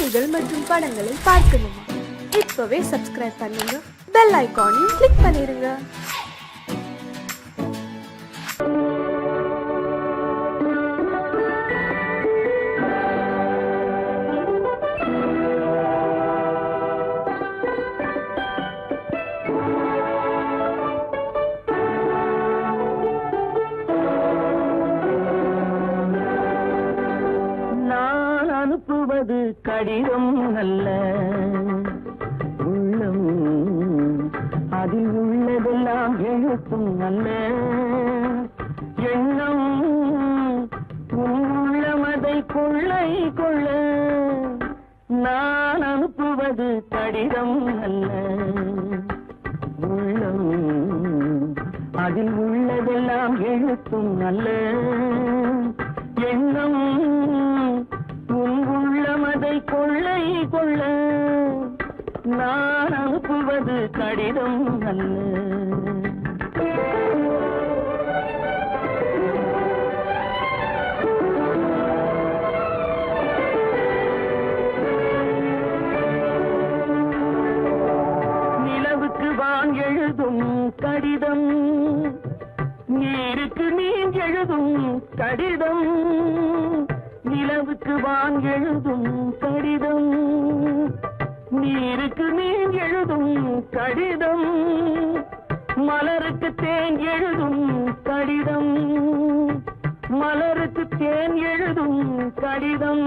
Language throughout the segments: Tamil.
செய்திகள் மற்றும் படங்களை பார்க்கணுமா? இப்பவே சப்ஸ்கிரைப் பண்ணுங்க, பெல் ஐகானையும் கிளிக் பண்ணிருங்க. அனுப்புவது கடிதம் அல்ல, உள்ளம் அதில் உள்ளதெல்லாம் எழுத்தும் அல்ல. எண்ணம் உள்ளமதை கொள்ளை கொள்ள. நான் அனுப்புவது கடிதம் அல்ல, உள்ளம் அதில் உள்ளதெல்லாம் எழுத்தும் அல்ல. எண்ணம் உள்ளமதை கொள்ளை கொள்ள. நான் அனுப்புவது கடிதம் அல்ல. நிலவுக்கு வான் எழுதும் கடிதம், நீருக்கு நீர் எழுதும் கடிதம். நிலவுக்கு வான் எழுதும் கடிதம், நீருக்கு நீர் எழுதும் கடிதம். மலருக்கு தேன் எழுதும் கடிதம், மலருக்கு தேன் எழுதும் கடிதம்.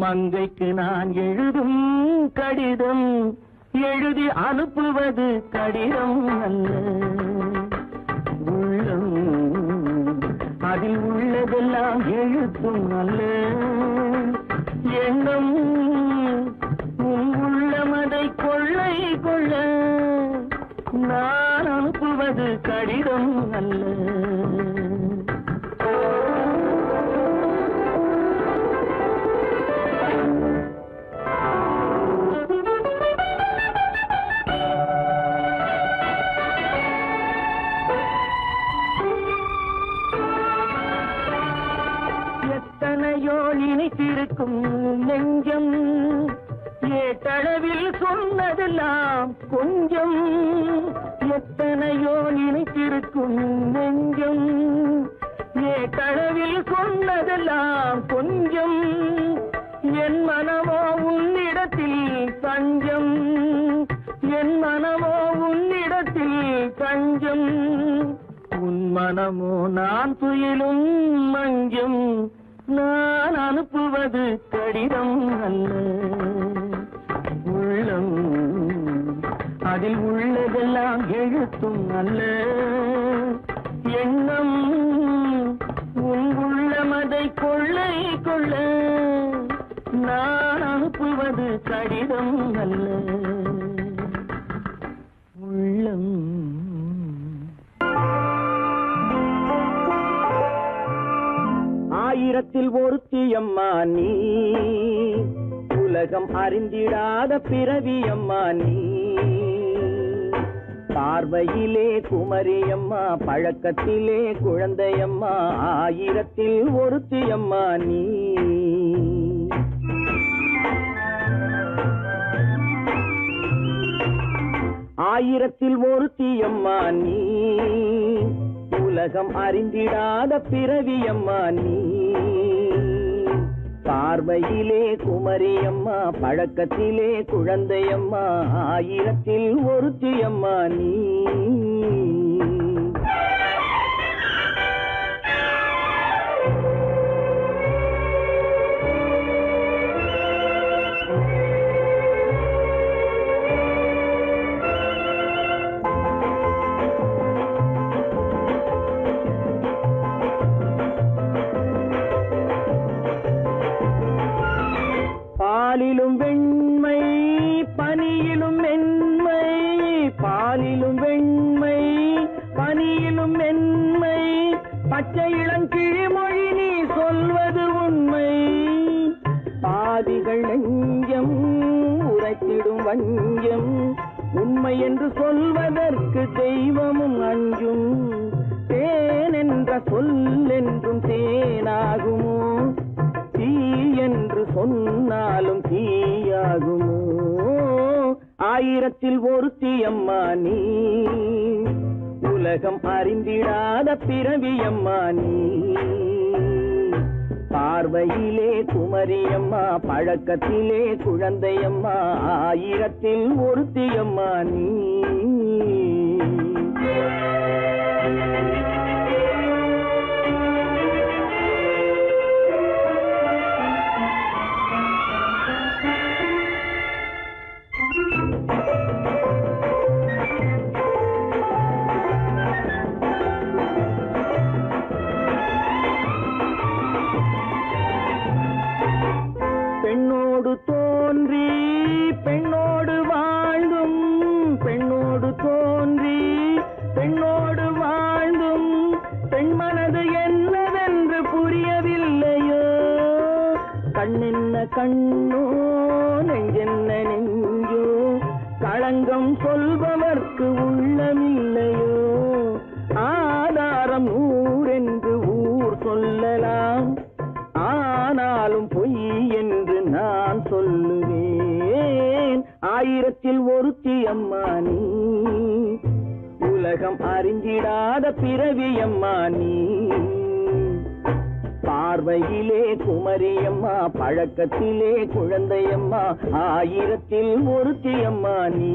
மங்கைக்கு நான் எழுதும் கடிதம், எழுதி அனுப்புவது கடிதம் அல்ல. உள்ளம் அதில் உள்ளதெல்லாம் எழுத்தும் அல்ல. எண்ணம் உள்ளமதை கொள்ளை கொள்ள. நான் அனுப்புவது கடிதம் அல்ல. எத்தனையோ நினைத்திருக்கும் நெஞ்சம், ஏட்டளவில் சொன்னதெல்லாம் கொஞ்சம். எத்தனையோ நினைத்திருக்கும் நெஞ்சம், ஏட்டளவில் சொன்னதெல்லாம் கொஞ்சம். என் மனமோ உன்னிடத்தில் தஞ்சம், என் மனமோ உன்னிடத்தில் தஞ்சம். உன் மனமோ நான் துயிலும் மஞ்சம். நான் அனுப்புவது கடிதம் அல்ல, உள்ளம் அதில் உள்ளதெல்லாம் எழுத்தும் அல்ல. எண்ணம் உன் உள்ளமதை கொள்ளை கொள்ள. நான் அனுப்புவது கடிதம் அல்ல, உள்ளம். ஆயிரத்தில் ஒருத்தியம்மா நீ, உலகம் அறிந்திடாத பிறவியம்மா நீ. பார்வையிலே குமரியம்மா, பழக்கத்திலே குழந்தையம்மா. ஆயிரத்தில் ஒருத்தியம்மா நீ. ஆயிரத்தில் ஒருத்தியம்மா நீ, உலகம் அறிந்திடாத பிறவியம்மா நீ. பார்வையிலே குமரியம்மா, பழக்கத்திலே குழந்தையம்மா. ஆயிரத்தில் ஒருத்தியம்மா நீ. பாலிலும் வெண்மை, பனியிலும் மென்மை. பாலிலும் வெண்மை, பனியிலும் மென்மை. பச்சை இளங்கிழிமொழி நீ சொல்வது உண்மை. பாதிகள் நெஞ்சம் உரைத்திடும் வஞ்சம். உண்மை என்று சொல்வதற்கு தெய்வமும் அஞ்சும். தேன் என்ற சொல் என்றும் தேனாகுமோ? தீ என்று சொன்னாலும் தீயாகுமோ? ஆயிரத்தில் ஒருத்தி அம்மா நீ, உலகம் அறிந்திடாத பிறவியம்மா நீ. பார்வையிலே குமரியம்மா, பழக்கத்திலே குழந்தையம்மா, ஆயிரத்தில் ஒருத்தியம்மா நீ. பெண்ணோடு தோன்றி பெண்ணோடு வாழ்ந்தும், பெண்ணோடு தோன்றி பெண்ணோடு வாழ்ந்தும், பெண் மனது என்னவென்று புரியவில்லையோ? கண்ணென்ன கண்ணோ, நெஞ்சென்ன நெஞ்சோ, களங்கம் சொல்பவர்க்கு உள்ளமில்லையோ? ஆதாரம் நூறென்று ஊர் சொல்லலாம், ஆனாலும் பொய் என்று நான் சொல்லுவேன். ஆயிரத்தில் ஒருத்தி அம்மா நீ, உலகம் அறிந்திடாத பிறவியம்மா நீ. பார்வையிலே குமரியம்மா, பழக்கத்திலே குழந்தையம்மா, ஆயிரத்தில் ஒருத்தி அம்மா நீ.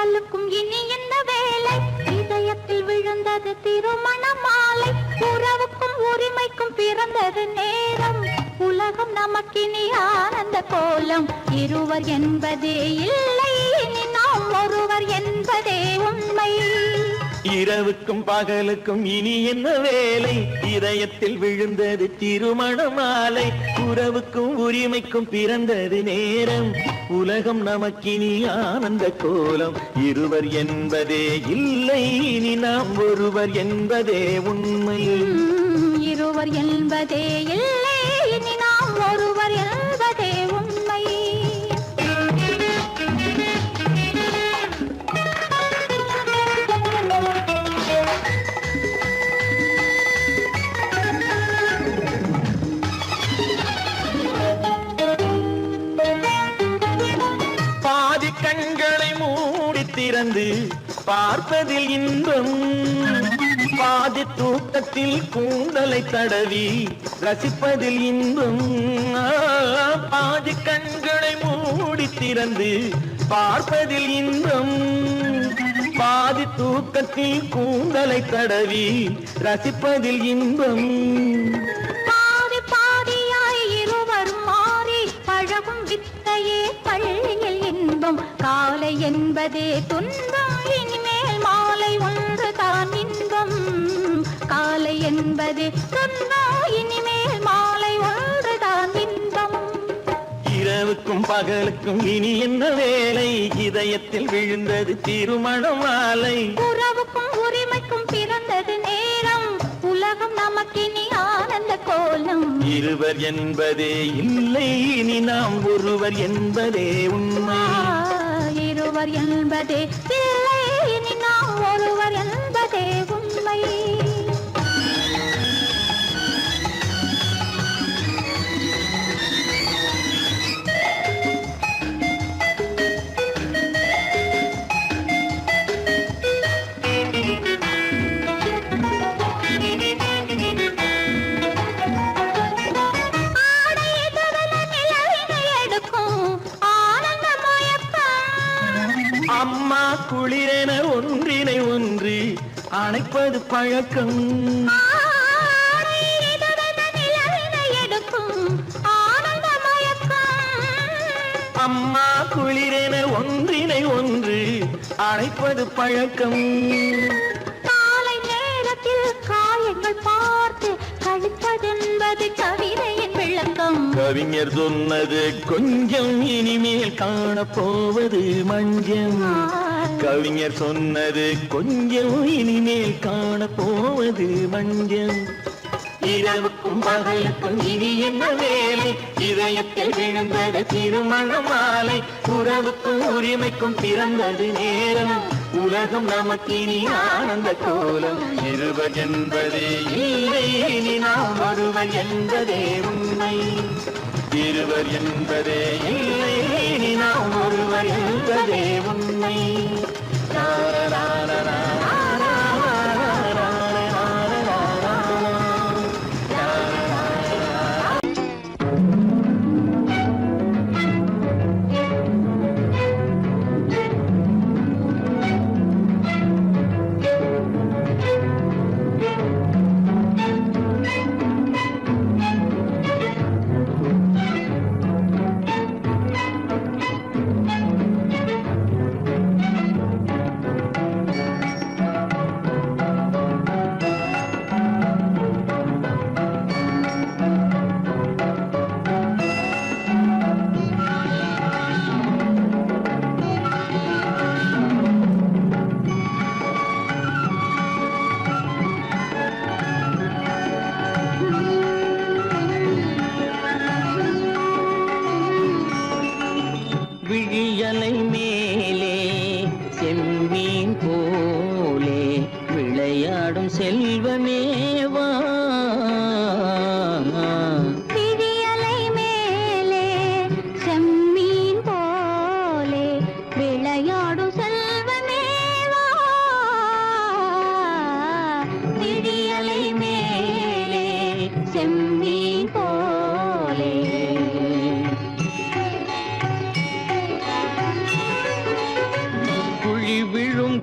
பகலுக்கும் இனி என்ன வேலை? இதயத்தில் விழுந்தது திருமண மாலை. உறவுக்கும் உரிமைக்கும் பிறந்தது நேரம். உலகம் நமக்கினி ஆனந்த கோலம். இருவர் என்பதே இல்லை, இனி நாம் ஒருவர் என்பதே உண்மை. இரவுக்கும் பகலுக்கும் இனி என்ன வேலை? இதயத்தில் விழுந்தது திருமண மாலை. உறவுக்கும் உரிமைக்கும் பிறந்தது நேரம். உலகம் நமக்கினி ஆனந்த கோலம். இருவர் என்பதே இல்லை, இனி நாம் ஒருவர் என்பதே உண்மை. இருவர் என்பதே இல்லை, இனி நாம் ஒருவர் என்பதே உண்மை. பாதி கண்களை மூடி திறந்து பார்ப்பதில் இன்பம். பாதி தூக்கத்தில் கூந்தலை தடவி ரசிப்பதில் இன்பம். பாதி கண்களை மூடி திறந்து பார்ப்பதில் இன்பம். பாதி தூக்கத்தில் கூந்தலை தடவி ரசிப்பதில் இன்பம். பாதி பாதியாய் இருவர் மாறி பழகும் வித்தையே பள்ளியில் இன்பம். காலை என்பதே துன்பம், இனிமேல் மாலை ஒன்று தான் இன்பம். காலை என்பதே துன்பம், இனிமேல் மாலை ஒன்று தான் இன்பம். இரவுக்கும் பகலுக்கும் இனி என்ன வேலை? இதயத்தில் விழுந்தது திருமண மாலை. உறவுக்கும் உரிமைக்கும் பிறந்தது நேரம். உலகம் நமக்கினி ஆனந்த கோலம். இருவர் என்பதே இல்லை, இனி நாம் ஒருவர் என்பதே உண்மை. இருவர் என்பதே இல்லை, இனி நாம் ஒருவர் என்பதே உண்மை. அம்மா குளிரென ஒன்றினை ஒன்று அணைப்பது பழக்கம். அம்மா குளிரென ஒன்றினை ஒன்று அணைப்பது பழக்கம். காலை நேரத்தில் காயங்கள் பார்த்து கழிப்பதென்பது கவிதையின் விளக்கம். கவிஞர் சொன்னது கொஞ்சம், இனிமேல் காணப்போவது மஞ்சம். கவிஞர் சொன்னது கொஞ்சம், இனிமேல் காணப்போவது மஞ்சம். இரவுக்கும் பகலுக்கும் இனி என்ன வேலை? இதயத்தில் விழுந்தது திருமண மாலை. உறவுக்கும் உரிமைக்கும் பிறந்தது நேரம். உலகம் நமக்கினி ஆனந்த கோலம். இருவர் என்பதே இல்லை, இனி நாம் ஒருவர் என்பதே உண்மை. இருவர் என்பதே இல்லை, இனி நாம் ஒருவர் என்பதே உண்மை.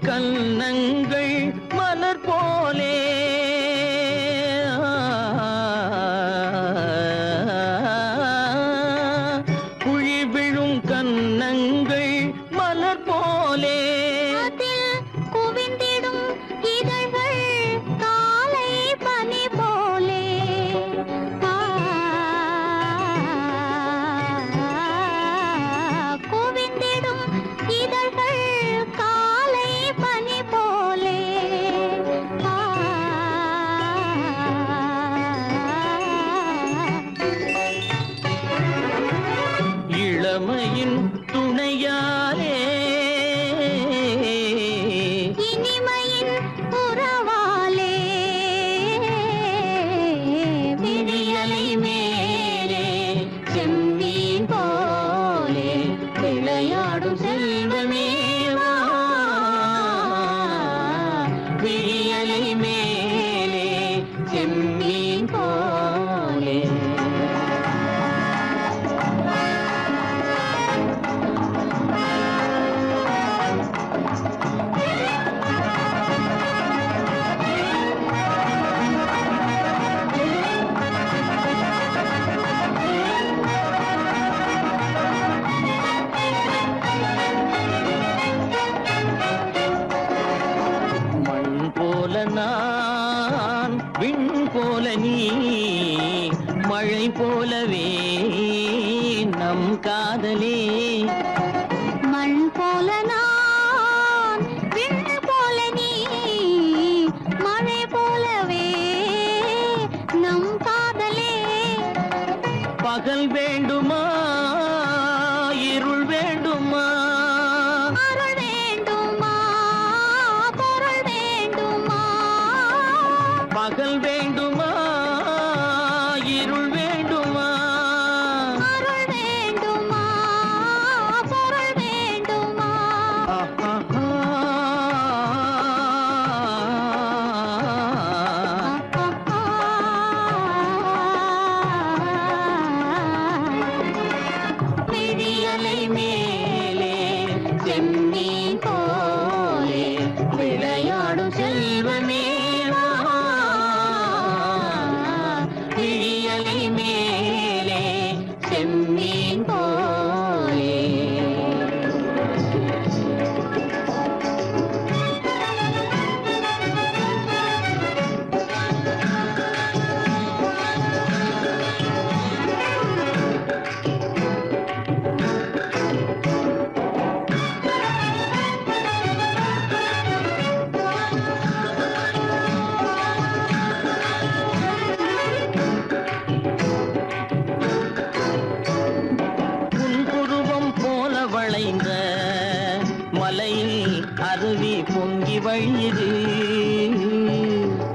கன்னங்கள் மலர் போலே குழி விழும் கன்னங்கள் மலர் போலே அதில் குவிந்திடும் இதழ்கள் காலை பனி போலே குவிந்திடும் இதழ்கள் காலை பனி போலே இளமையின் துணையாலே இனிமையின் உறவாலே விடியலை மேலே செம்மீன் போலே விளையாடும் செல்வமேவா விடியலை மேலே செம்மீன் போலே மண் போல நான் விண் போல நீ மழை போலவே நம் காதலே மண் போல நான் விண் போல நீ மழை போலவே நம் காதலே பகல் வேண்டுமா இருள் வேண்டுமா அருள் வேண்டுமா பொருள் வேண்டுமா பகல் வேண்டுமா இருள் வேண்டுமா அருள் வேண்டுமா பொருள் வேண்டுமா விடியலை மேலே செம்மீன் போலே விளையாடும் செல்வமேவா விடியலை மேலே செம்மீன் போலே புன்புருவம் போல வளைந்த மலையில் அருவி பொங்கி வழியுது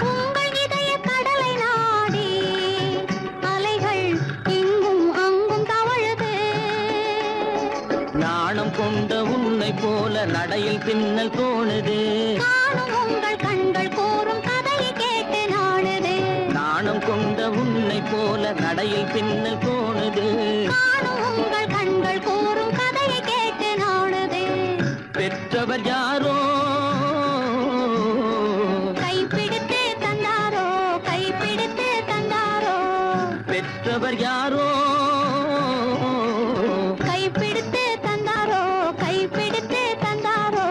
உங்கள் இதய கடலை நாடி அலைகள் இங்கும் அங்கும் தவழுது நாணம் கொண்ட உன்னை போல நடையில் பின்னல் தோணுது காணும் உங்கள் கண்கள் கூறும் கதையை கேட்டு நாடுது நாணம் கொண்ட உன்னை போல நடையில் பின்னல் தோணுது காணும் உங்கள் கண்கள் கூறும் கதையை கேட்டு நாடுது பெற்றவர் யாரோ கைப்பிடித்து தந்தாரோ கைப்பிடித்து தந்தாரோ பெற்றவர் யாரோ கைப்பிடித்து தந்தாரோ கைப்பிடித்து தந்தாரோ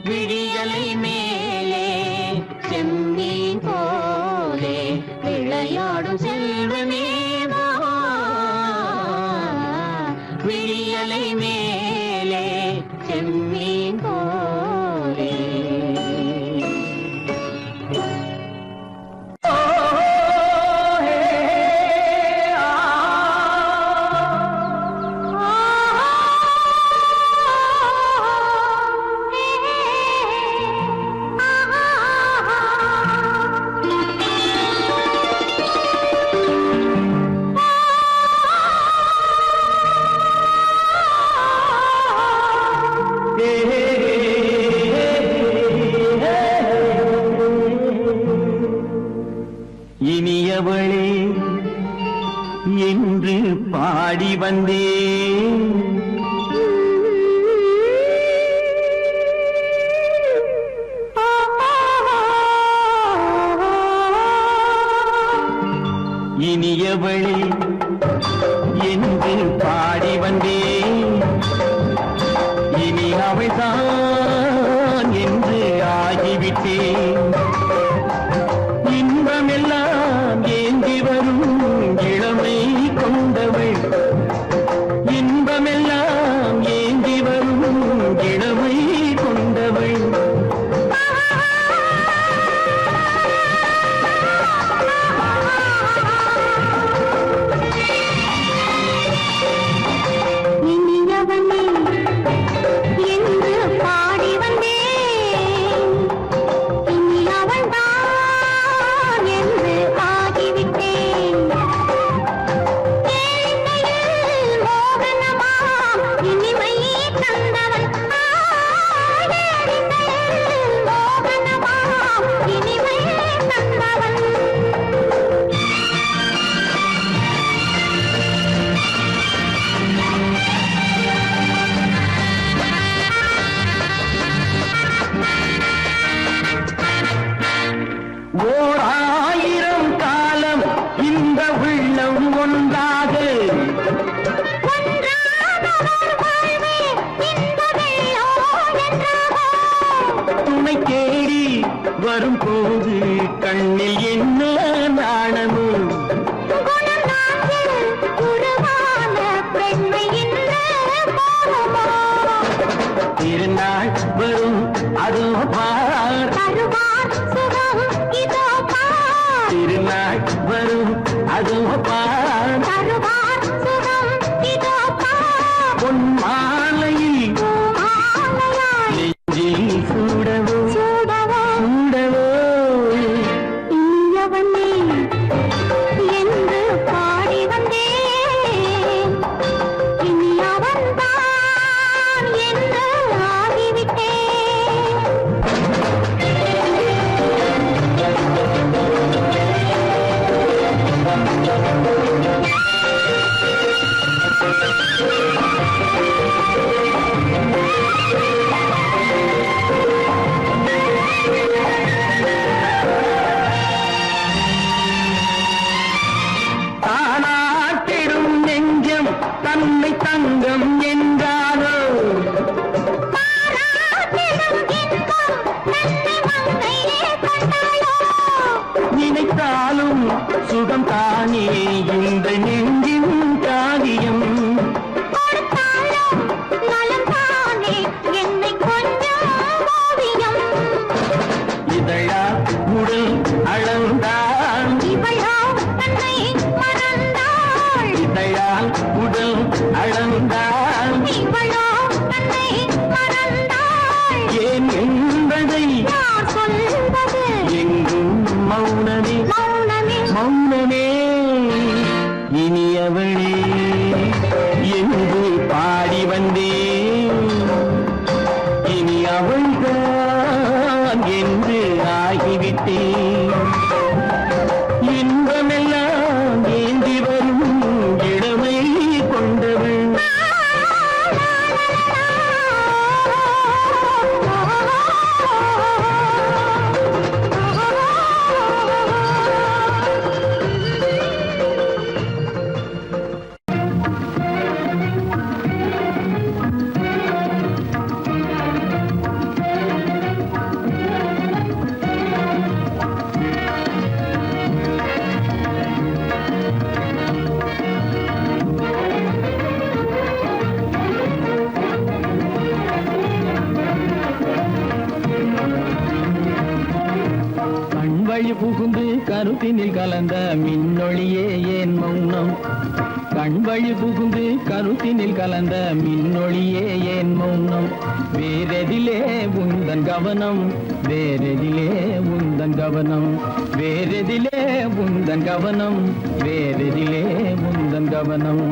விடியலை மேலே செம்மீன் போலே விளையாடும் செல்வமேவா விடியலை மேலே செம்மீன் போலே hey, hey. இனியவளே என்று பாடி வந்தேன். இனியவளே என்று பாடி வந்தேன். இனி அவள்தான் என்று ஆகிவிட்டேன். இன்பமெல்லாம் ஏந்தி வரும் இளமை கொண்டவள். இன்பமெல்லாம் ஏந்தி வரும் இளமை கொண்டவள். இனியவனே என்று பாடி வந்தேன். இனி அவள்தான் என்று ஆகிவிட்டேன். கேளிக்கையில் மோகனமாம் இனிமை தந்தவன். கேளிக்கையில் மோகனமாம் இனிமை தந்தவன். ஓர் ஆயிரம் காலம் இந்த உள்ளம் ஒன்றாக துணை தேடி வரும் போது கண்ணில் என்ன நாணமும். திருநாள் வரும் அதோ பார். திருநாள் வரும் அதோ பார். பொன் மாலையில் நெஞ்சில் சூடவோ சூடவோ. இனியவனே என்று பாடி வந்தேன். இனி அவன்தான் என்று ஆகிவிட்டேன். தானாட்டிடும் நெஞ்சம் தன்னை தங்கம் என்றாரோ. நினைத்தாலும் சுகம் தானே இந்த நெஞ்சின் காரியம். இதழா உடல் அளந்தாள். இதழால் உடல் அளந்தாள். ஏன் என்பதை எங்கும் மௌனமே மௌனமே. இனியவளே என்று பாடி வந்தேன். இனி அவள்தான் என்று ஆகிவிட்டேன். இன்பமெல்லாம் ஏந்தி வரும் இளமை கொண்டவள். கண்வழி புகுந்து கருத்தினில் கலந்த மின்னொளியே ஏன் மௌனம். கண்வழி புகுந்து கருத்தினில் கலந்த மின்னொளியே ஏன் மௌனம். வேறெதிலே உந்தன் கவனம். வேறெதிலே உந்தன் கவனம். வேறெதிலே உந்தன் கவனம். வேறெதிலே உந்தன் கவனம்.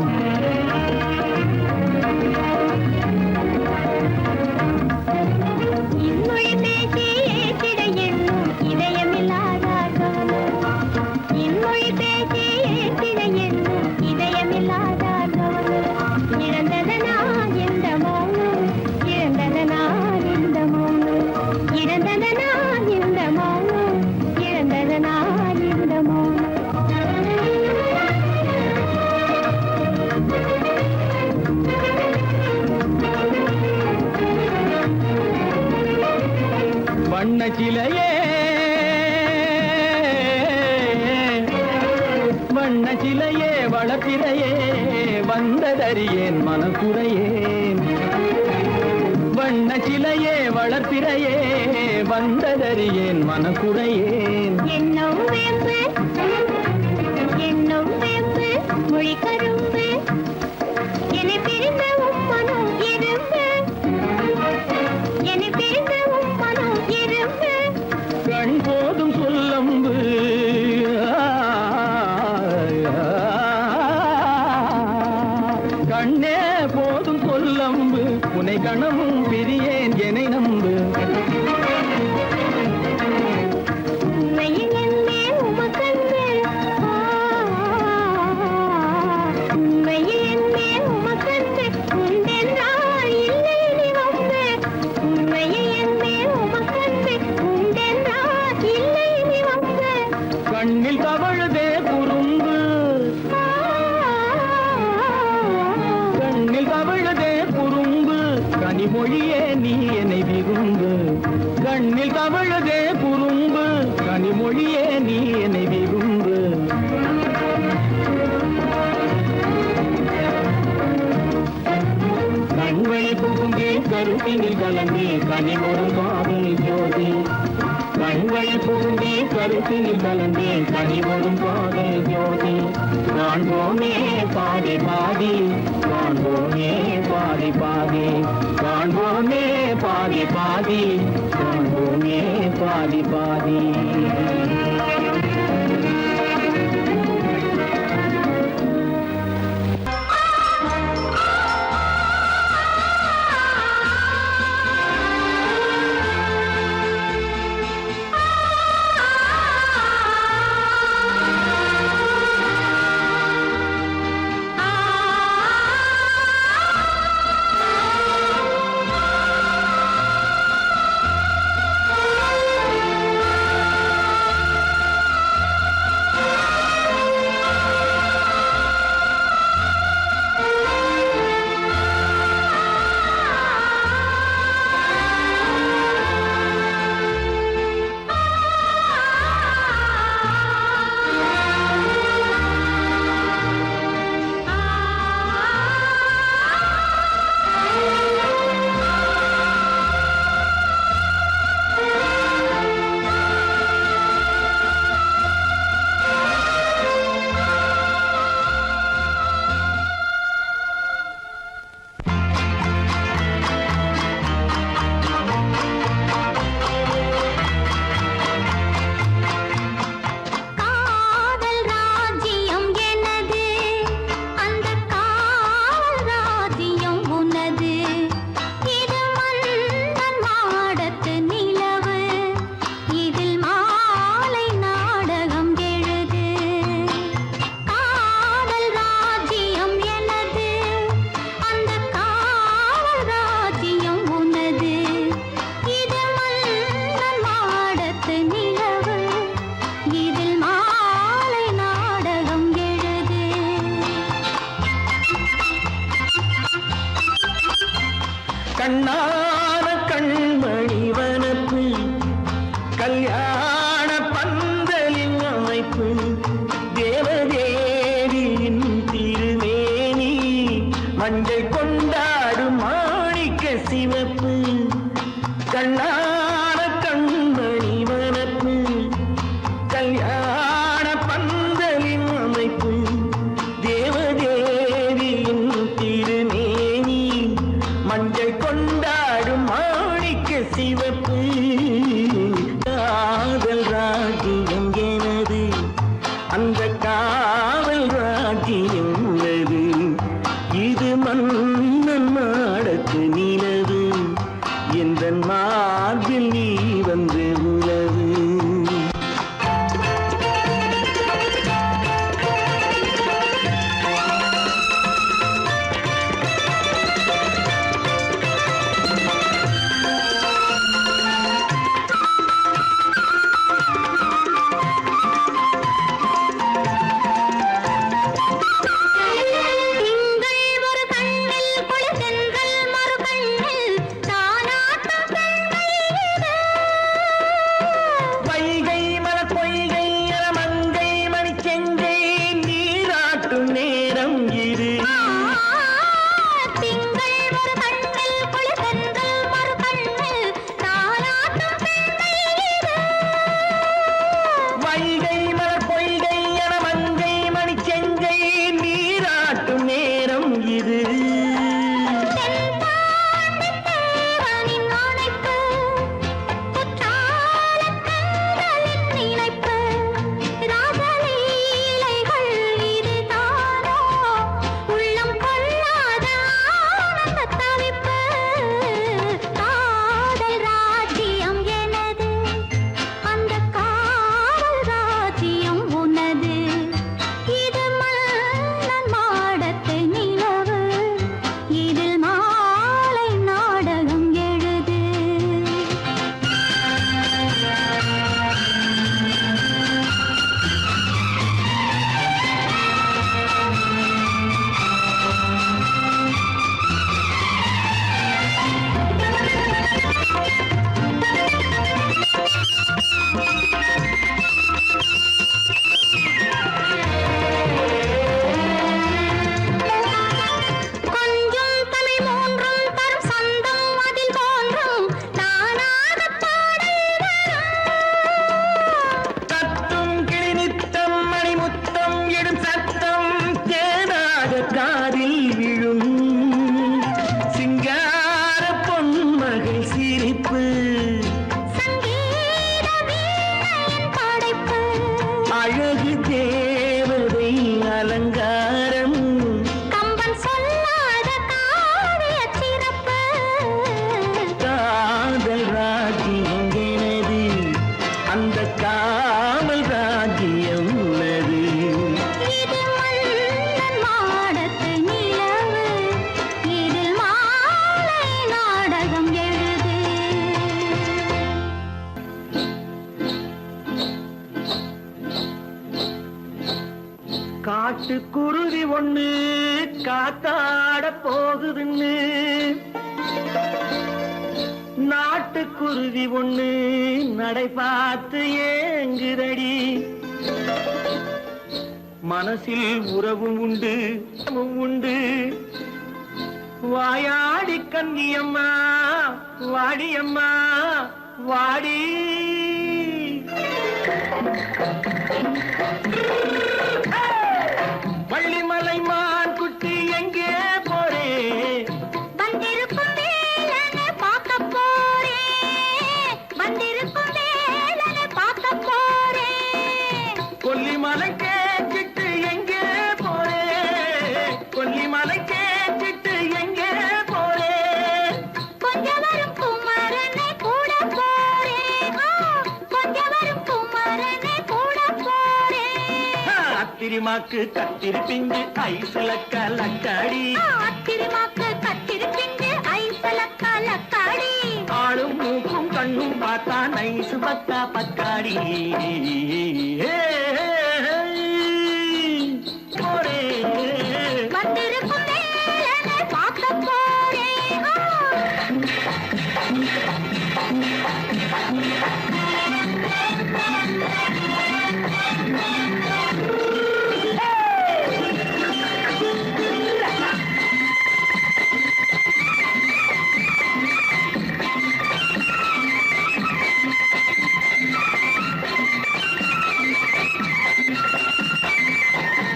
இன்மொழி பேசி ஏற்றிட எண்ணும் இதயமில்லாதார்கள். இன்மொழி சிலையே வண்ண சிலையே வளப்பிறையே வந்ததறியேன் மனக்குறையேன் வண்ண சிலையே வளர்ப்பிறையே வந்ததறியேன் மனக்குறையேன் என்னும் வேம்பு மொழி கரும்பு என்னை பிரிந்த உம்மனும் இரும்பு என்னை பிரிந்த உம்மனும் இரும்பு கண் போதும் சொல்லம்பு கண்ணே போதும் சொல்லம்பு உனை கணமும் பிரியேன் என்னை நம்பு உண்மையில் என்னே உமக்கன்று உண்மையில் என்னே உமக்கன்று உண்டென்றால் இல்லை நீ வம்பு உண்மையில் என்னே உமக்கன்று உண்டென்றால் இல்லை நீ வம்பு கண்ணில் தவழுதே குறும்பு கண்ணில் தவழுதே குறும்பு கனிமொழியே நீ என்னை விரும்பு கண்ணில் தவழுதே குறும்பு கனிமொழியே நீ என்னை விரும்பு கண்வழி புகுந்தே கருத்தினில் கலந்தே கனிமொரு காதல் ஜோதி கண்வழி புகுந்தே கருத்தினில் கலந்தே கனிமொரு காதல் ஜோதி காண்போமே பாதி பாதி காண்போமே பாதி பாதி காண்போமே பாதி பாதி காண்போமே பாதி பாதி கண்ணான கண்மணி வனப்பு கல்யாண பந்தலின் அமைப்பு தேவதேவியின் திருமேனி மஞ்சள் கொண்டாடும் மாணிக்க சிவப்பு கண்ணான கண்மணி வனப்பு கல்யாண பந்தலின் அமைப்பு தேவதேவியின் திருமேனி மஞ்சள் கொண்டாடும் மாணிக்க சிவப்பு காதல் ராஜ்யம் எனது அந்த காவல் ராஜ்யம் உள்ளது இது மன்னன் மாடத்து நிலவு எந்த மார்பில் நீ வந்து உலவு சிட்டுக்குருவி ஒண்ணு காத்தாட போகுதுன்னு நாட்டுக்குருவி ஒண்ணு நடை பார்த்து ஏங்குதடி மனசில் உறவும் உண்டு உண்டு வாயாடி கன்னியம்மா வாடியம்மா வாடி வள்ளிமலை மான் குட்டி எங்கே போறே வந்திருக்கும் வேலனை பார்க்க போறேன் வந்திருக்கும் வேலனை பார்க்க போறேன் கொல்லிமலை கேட்டுட்டு எங்கே போறே கொல்லிமலை கேட்டுட்டு எங்கே போறே கொஞ்சம் வரும் குமரனை கூட போறேன் கொஞ்சம் வரும் குமரனை கூட போறேன் அத்திரிமாக்கு கத்திருப்பிஞ்சு ஐசுல கலக்காடி அத்திரிமாக்கு கத்திருப்பிஞ்சு ஐசல கலக்காடி ஆளும் மூக்கும் கண்ணும் பார்த்தா நைசு பக்கா பக்காடி போரே வந்திருக்கும் வேலனை பார்க்க போறேன்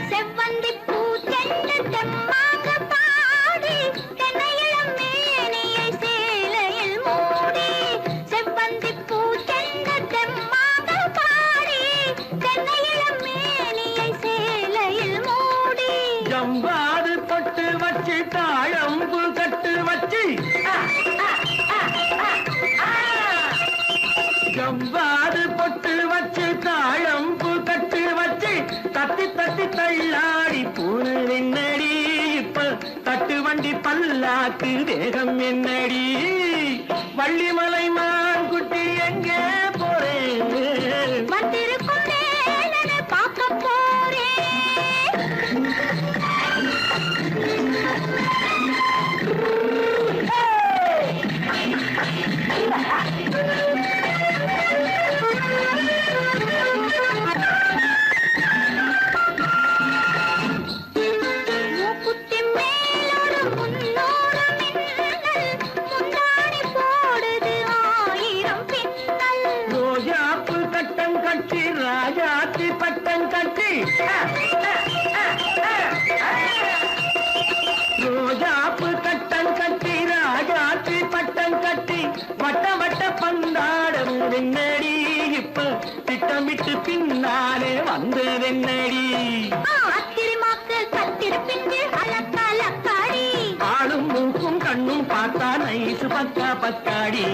செவ்வந்தி பூ செண்டு தெம்மாக பாடி தென்னையிளம் மேனியை சேலையில் மூடி செவ்வந்தி பூ செண்டு தெம்மாக பாடி தென்னையிளம் மேனியை சேலையில் மூடி ஜம்பாது தொட்டு வச்சு தாழம்பு கட்டு வச்சு ஜம்பாது பொட்டு வச்சு தாழம்பு கட்டு வச்சு தட்டி தட்டி தள்ளாடி பூனு என்னடி இப்ப தட்டு வண்டி பல்லாக்கு வேகம் என்னடி வள்ளிமலை மான் குட்டி எங்கே போறேன் வந்திருக்கும் வேலனை பார்க்க போறேன் மூக்குத்தி மேலோடு முன்னோடு மின்னல் முந்தாணி போடுது ஆயிரம் பின்னல் ரோஜாப்பு கட்டம் கட்டி ராஜாத்தி பட்டம் கட்டி ரோஜாப்பு கட்டம் கட்டி ராஜாத்தி பட்டம் கட்டி வட்ட வட்ட பந்தாடம் வெண்ணடி இப்ப திட்டமிட்டு பின்னாலே வந்து வெண்ணடி அத்திரிமாக்கு கத்திருப்பிஞ்சு அலக்காடி ஆளும் மூக்கும் கண்ணும் பார்த்தா நைசு பக்கா பக்காடி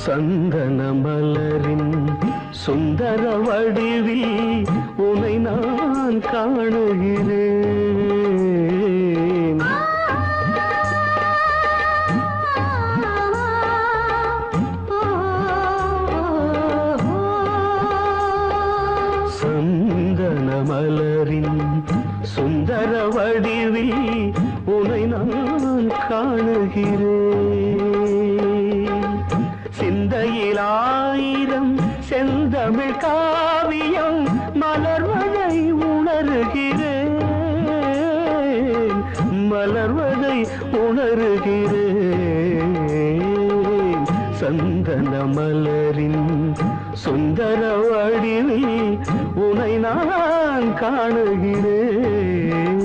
சந்தன மலரின் சுந்தர வடிவில் உனை நான் காணுகிறேன் சந்தன மலரின் சுந்தர வடிவில் உனை நான் காணுகிறேன் சிந்தையில் ஆயிரம் செந்தமிழ் காவியம் மலர்வதை உணர்கிறேன் மலர்வதை உணர்கிறேன் சந்தன மலரின் சுந்தர வடிவில் உனை நான் காணுகிறேன்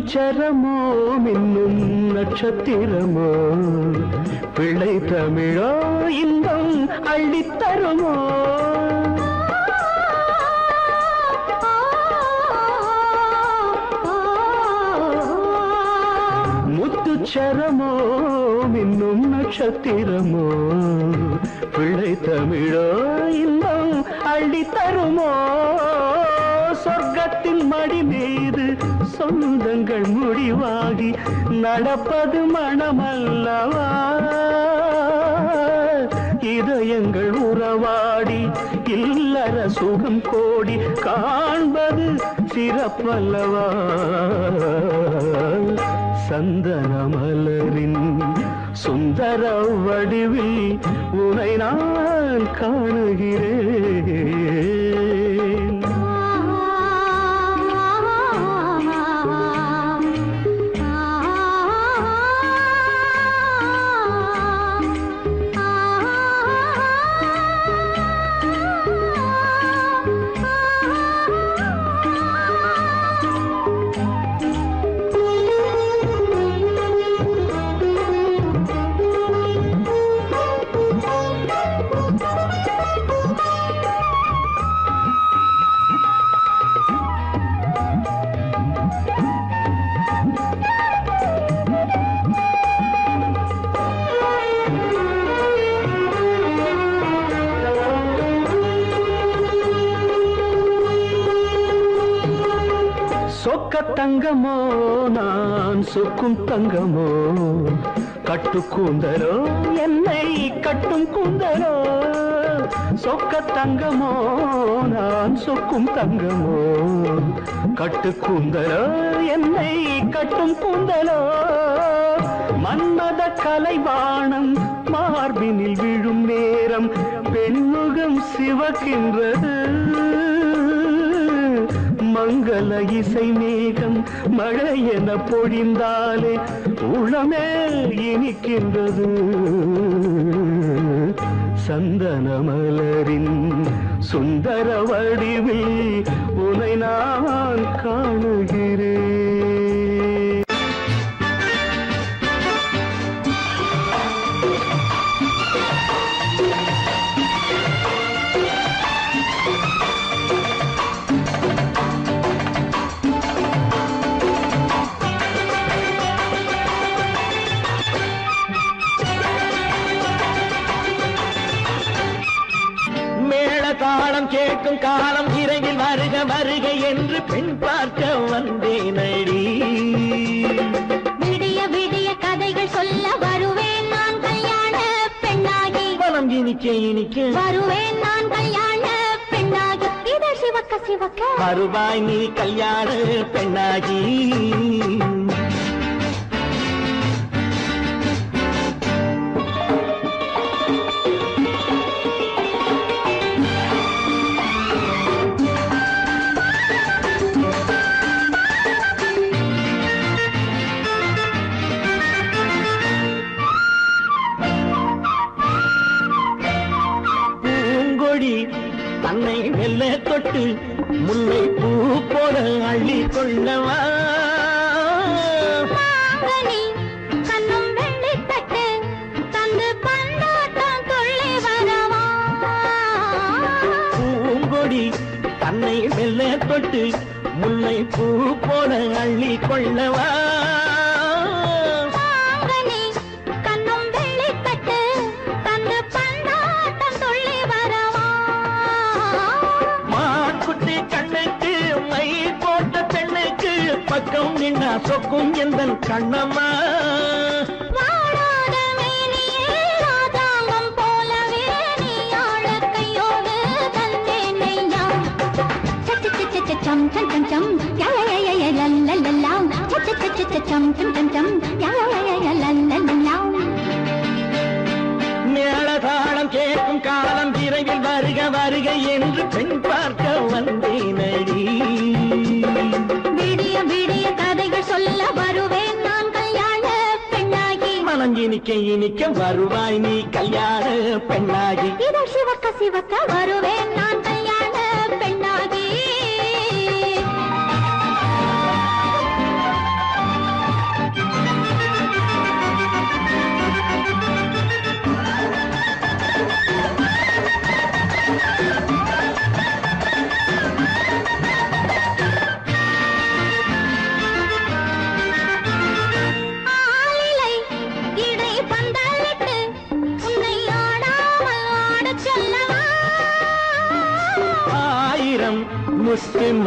முத்துச்சரமோ மின்னும் நட்சத்திரமோ பிள்ளை தமிழோ இன்பம் அள்ளித்தருமோ முத்துச்சரமோ மின்னும் நட்சத்திரமோ பிள்ளை தமிழோ இன்பம் அள்ளித்தருமோ சொர்க்கத்தின் மடி மீது சொந்தங்கள் முடிவாகி நடப்பது மனமல்லவா இதயங்கள் உறவாடி இல்லற சுகம் கோடி காண்பது சிறப்பல்லவா சந்தன மலரின் சுந்தர வடிவில் உனை நான் காணுகிறேன் சொக்க தங்கமோ நான் சொக்கும் தங்கமோ கட்டு கூந்தலோ என்னை கட்டும் கூந்தலோ சொக்க தங்கமோ நான் சொக்கும் தங்கமோ கட்டு கூந்தலோ என்னை கட்டும் கூந்தலோ மன்மத கலைவாணம் மார்பினில் விழும் நேரம் பெண்முகம் சிவக்கின்றது மங்கள இசை மேகம் மழை என பொழிந்தாலே உளமே இனிக்கின்றது சந்தன மலரின் சுந்தர வடிவில் உனை நான் காணுகிறேன் தாளம் கேட்கும் காலம் இறையில் வருக வருக என்று பெண் பார்க்க வந்தேனடி விடிய விடிய கதைகள் சொல்ல வருவேன் நான் கல்யாண பெண்ணாகி மனம் இனிக்க இனிக்க வருவேன் நான் கல்யாண பெண்ணாகி இதை சிவக்க சிவக்க வருவாய் நீ கல்யாண பெண்ணாகி தன்னை மெல்ல தொட்டு முல்லை பூ போல அள்ளி கொள்ளவா கண்ணும் வெள்ளி தட்டு தந்து பந்தாட்டம் கொள்ளி வரவா பூங்கொடி தன்னை மெல்ல தொட்டு முல்லை பூ போல அள்ளி கொள்ளவா பக்கம் நின்னா சொக்கும் எந்தன் கண்ணம்மா வாழாத மேனியே ராதாங்கம் போலவே நீ ஆள கையோடு தந்தேன் நெய்யா சச்ச சச்ச சச்சம் சம் சம் சம் யா யா யா யா லல்லல்லா சச்ச சச்ச சச்சம் சம் சம் சம் யா யா யா யா லல்லல்லா மேளதாளம் கேட்கும் காலம் விரைவில் வருக வருக என்று பெண் பார்க்க வந்தேனடி விடிய விடிய கதைகள் சொல்ல வருவேன் நான் கல்யாண பெண்ணாகி மனம் இனிக்க இனிக்க வருவாய் நீ கல்யாண பெண்ணாகி இதை சிவக்க சிவக்க வருவேன் நான் கல்யாண பெண்ணாகி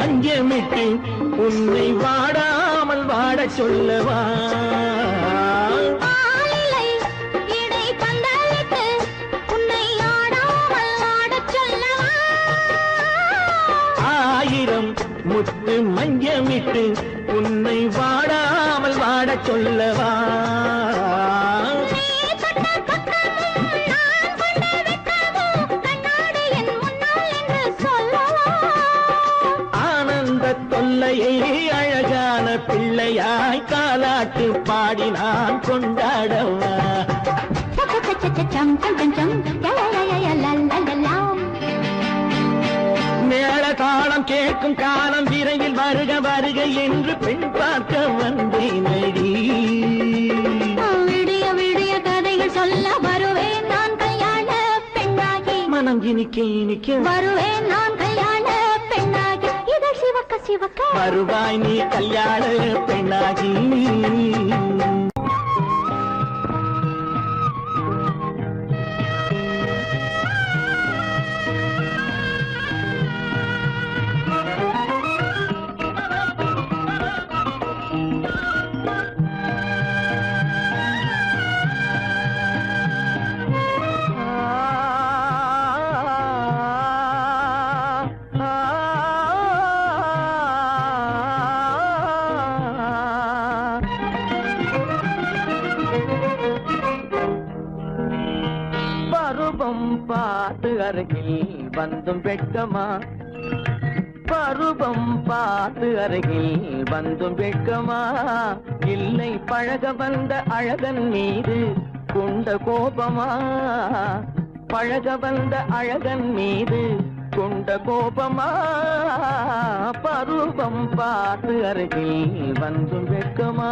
மஞ்சமிட்டு உன்னை வாடாமல் வாடச் சொல்லவா ஆளிலை இடை பந்தலிட்டு உன்னை ஆடாமல் ஆடச் சொல்லவா ஆயிரம் முத்து மஞ்சமிட்டு உன்னை வாடாமல் வாடச் சொல்லவா நீ தொட்ட பக்கமும் நான் கொண்ட வெட்கமும் கண்ணாடி என் முன்னால் என்று சொல்லவா ஆனந்த தொல்லையை அழகான பிள்ளையாய் காலாட்டு பாடி நான் கொண்டாடவா சம் சம் சம் சம் லலலலலலலலலாம் மேள தாளம் கேட்கும் காலம் விரைவில் வருக வருக என்று பெண் பார்க்க வந்தேனடி விடிய விடிய கதைகள் சொல்ல வருவேன் நான் கல்யாண பெண்ணாகி மனம் இனிக்க இனிக்க வருவேன் நான் கல்யாண பெண்ணாகி இதழ் சிவக்க சிவக்க வருவாய் நீ கல்யாண பெண்ணாகி பருவம் பார்த்து அருகில் வந்தும் வெட்கமா பருவம் பார்த்து அருகில் வந்தும் வெட்கமா இல்லை பழக வந்த அழகன் மீது கொண்ட கோபமா பழக வந்த அழகன் மீது கொண்ட கோபமா பருவம் பார்த்து அருகில் வந்தும் வெட்கமா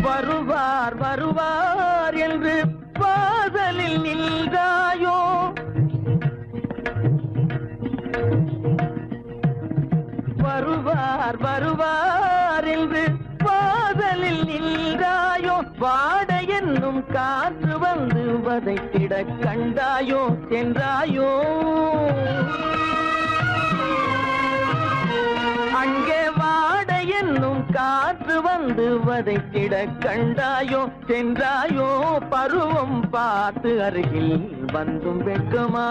வருவார் வருவார் என்று வாசலில் நின்றாயோ வருவார் வருவார் என்று வாசலில் நின்றாயோ வாட என்னும் காற்று வந்து வதைத்திட கண்டாயோ சென்றாயோ அங்கே வாட என்னும் காற்று வந்து வதைத்திட கண்டாயோ சென்றாயோ பருவம் பார்த்து அருகில் வந்தும் வெட்கமா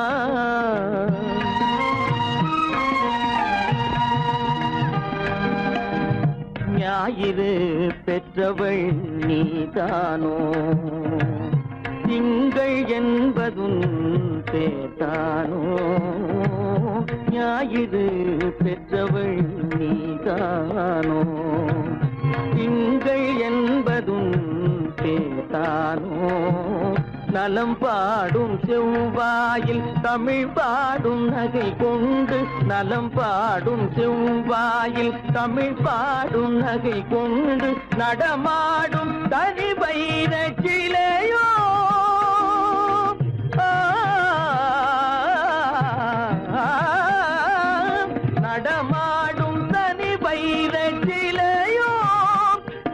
ஞாயிறு பெற்றவள் நீதானோ திங்கள் என்பதும் பேத்தானோ ஞாயிறு பெற்றவள் நீதானோ திங்கள் என்பதும் பேத்தானோ நலம் பாடும் செவ்வாயில் தமிழ் பாடும் நகை கொண்டு நலம் பாடும் செவ்வாயில் தமிழ் பாடும் நகை கொண்டு நடமாடும் தனி வைர சிலையோ நடமாடும் தனி வைர சிலையோ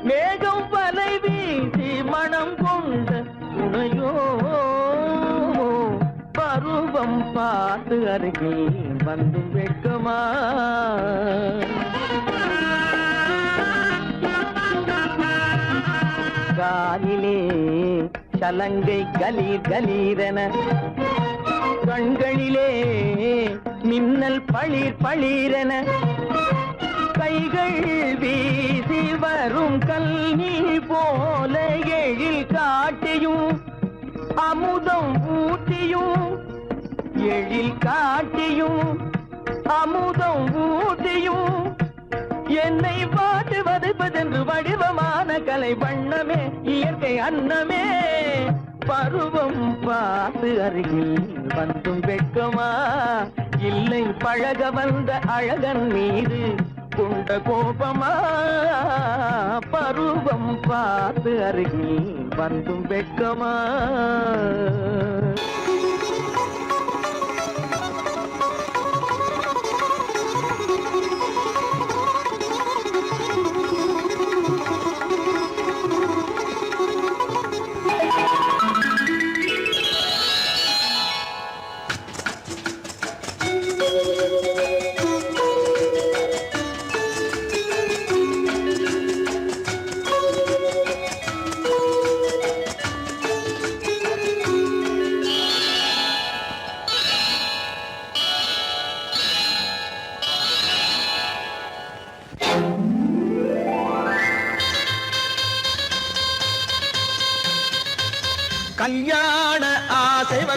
மேகம் வலை வீசி மனம் கொண்ட துணையோ பருவம் பார்த்து அருகில் வந்து வெட்கமா காலிலே சலங்கை கலீர் கலீரென கண்களிலே மின்னல் பளிர் பளிரென கைகள் வீசி வரும் கல்நீர் போல எழில் காட்டியும் அமுதம் ஊட்டியும் எழில் காட்டியும் அமுதம் ஊட்டியும் என்னை பாட்டு வதைப்பதென்று வடிவமான கலை வண்ணமே இயற்கை அன்னமே பருவம் பார்த்து அருகில் வந்தும் வெட்கமா இல்லை பழக வந்த அழகன் மீது கொண்ட கோபமா பருவம் பார்த்து அருகில் வந்தும் வெட்கமா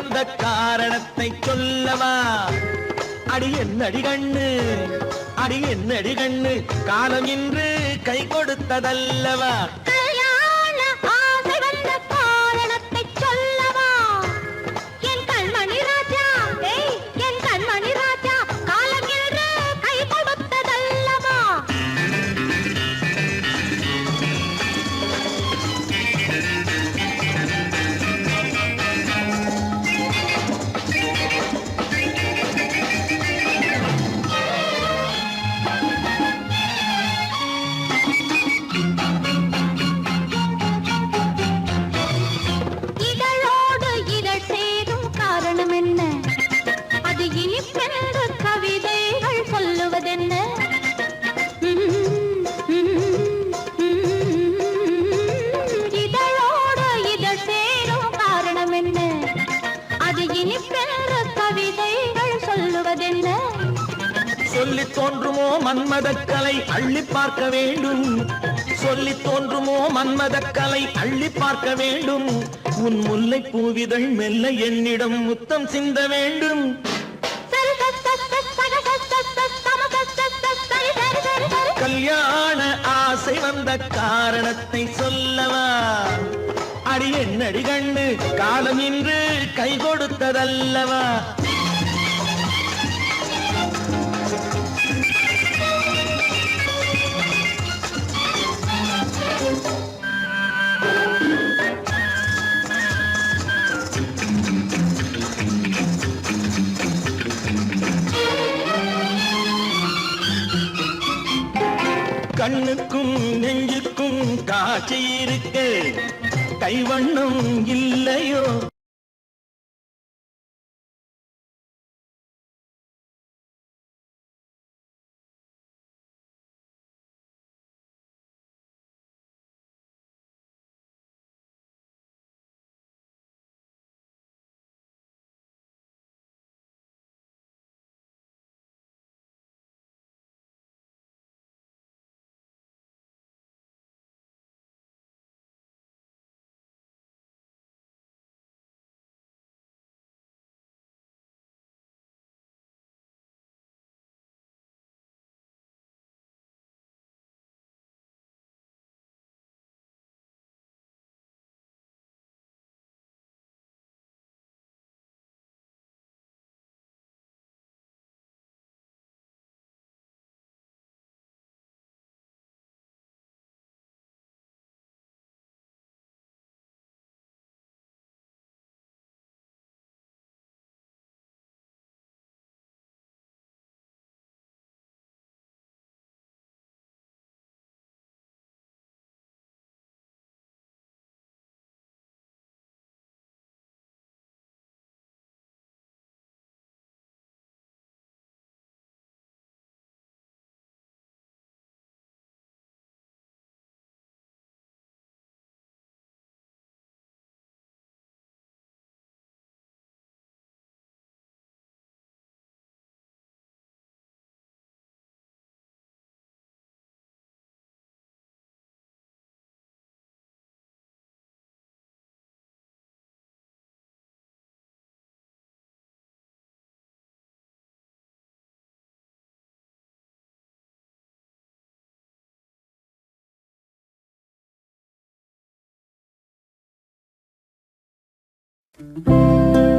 வந்த காரணத்தை சொல்லவா? அடி என்னடி கண்ணு, அடி என்னடி கண்ணு, காலம் இன்று கை கொடுத்ததல்லவா? கல்யாண ஆசை வந்த காரணத்தை சொல்லவா? என் கண்மணி ராஜா, என் கண்மணி ராஜா, காலம் என்று கை கொடுத்ததல்லவா? இதழோடு இதழ் சேரும் காரணம் என்ன? அது இனிப்பென்று கவிதைகள் சொல்லுவதென்ன? இதழோடு இதழ் சேரும் காரணம் என்ன? அது இனிப்பென்று கவிதைகள் சொல்லுவதென்ன? சொல்லி தோன்றுமோ மன்மதக்கலை அள்ளி பார்க்க வேண்டும், சொல்லி தோன்றுமோ மன்மதக்கலை அள்ளி பார்க்க வேண்டும். உன் முல்லை பூவிதழ் மெல்ல என்னிடம் முத்தம் சிந்த வேண்டும். கல்யாண ஆசை வந்த காரணத்தை சொல்லவா? அடி என்னடி கண்ணு, காலம் இன்று கை கொடுத்ததல்லவா? கண்ணுக்கும் நெஞ்சுக்கும் காட்சி இருக்கு, கைவண்ணம் இல்லையோ? Thank you.